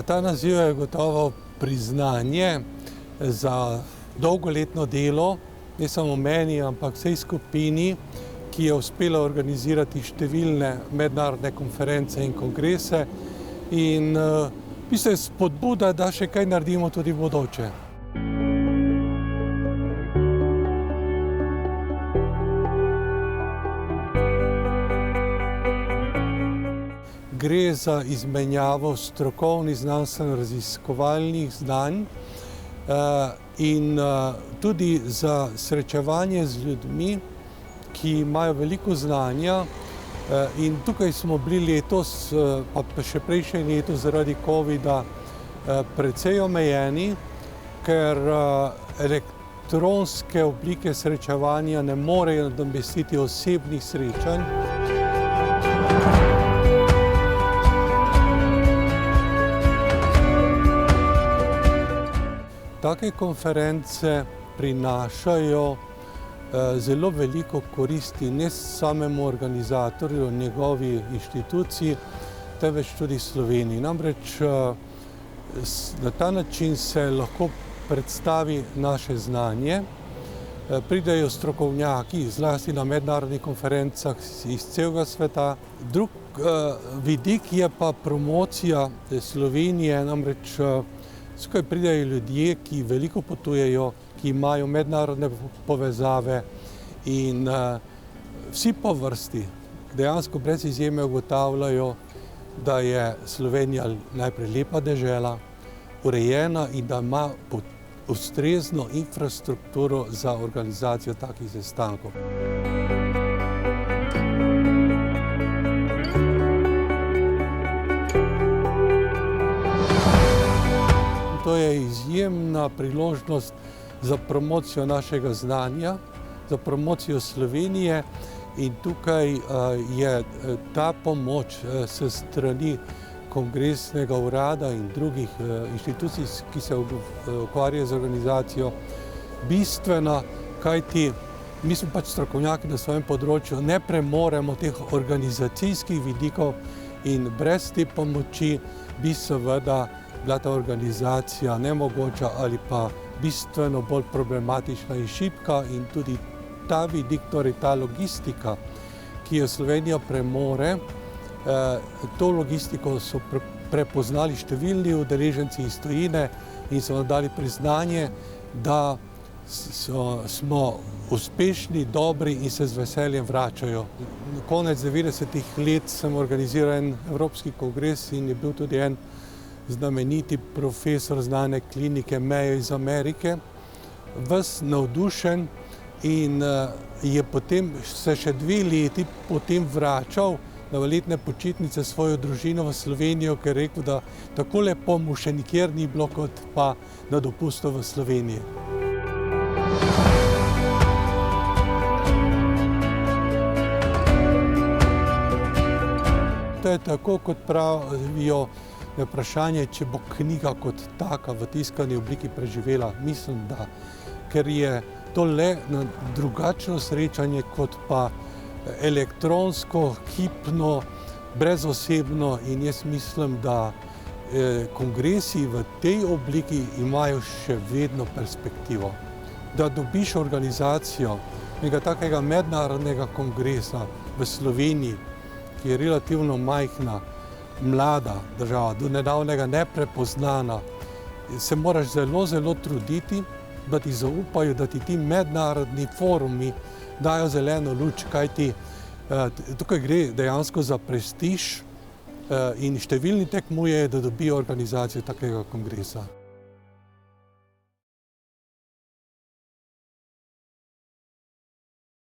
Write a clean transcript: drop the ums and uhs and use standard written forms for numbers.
Ta naziv je gotovo priznanje za dolgoletno delo, ne samo meni, ampak vsej skupini, ki je uspela organizirati številne mednarodne konference in kongrese in v bistvu je spodbuda, da še kaj naredimo tudi v bodoče. Gre za izmenjavo strokovnih, znanstveno-raziskovalnih znanj in tudi za srečevanje z ljudmi, ki imajo veliko znanja. In tukaj smo bili letos, pa še prejšnje leto zaradi covida, precej omejeni, ker elektronske oblike srečevanja ne morejo nadomestiti osebnih srečanj. Take konference prinašajo zelo veliko koristi ne samemu organizatorju, njegovi inštituciji, temveč tudi Sloveniji. Namreč na ta način se lahko predstavi naše znanje, pridejo strokovnjaki, zlasti na mednarodnih konferencah iz celega sveta. Drug vidik je pa promocija Slovenije, namreč skupaj pridejo ljudje, ki veliko potujejo, ki imajo mednarodne povezave in vsi po vrsti dejansko brez izjeme ugotavljajo, da je Slovenija najprej lepa dežela, urejena in da ima ustrezno infrastrukturo za organizacijo takih sestankov. To je izjemna priložnost za promocijo našega znanja, za promocijo Slovenije in tukaj je ta pomoč s strani Kongresnega urada in drugih inštitucij, ki se ukvarjajo z organizacijo, bistvena, kajti mi smo pač strokovnjaki na svojem področju, ne premoremo teh organizacijskih vidikov in brez te pomoči bi seveda bila ta organizacija nemogoča ali pa bistveno bolj problematična in šibka in tudi ta vidik, torej ta logistika, ki jo Slovenija premore, to logistiko so prepoznali številni udeleženci iz tujine in so nam dali priznanje, da smo uspešni, dobri in se z veseljem vračajo. Konec 90-ih let sem organiziral en evropski kongres in je bil tudi en znameniti profesor znane klinike Mayo iz Amerike, ves navdušen in je potem se še 2 leti potem vračal na letne počitnice svojo družino v Slovenijo, ker je rekel, da tako lepo mu še nikjer ni bilo kot pa na dopustu v Sloveniji. To je tako, kot pravijo, vprašanje, če bo knjiga kot taka v tiskani obliki preživela. Mislim, da, ker je to le drugačno srečanje kot pa elektronsko, hipno, brezosebno in jaz mislim, da kongresi v tej obliki imajo še vedno perspektivo. Da dobiš organizacijo nekega takega mednarodnega kongresa v Sloveniji, ki je relativno majhna, mlada država, do nedavnega neprepoznana, se moraš zelo, zelo truditi, da ti zaupajo, da ti mednarodni forumi dajo zeleno luč, kajti tukaj gre dejansko za prestiž in številni tekmujejo, da dobijo organizacijo takega kongresa.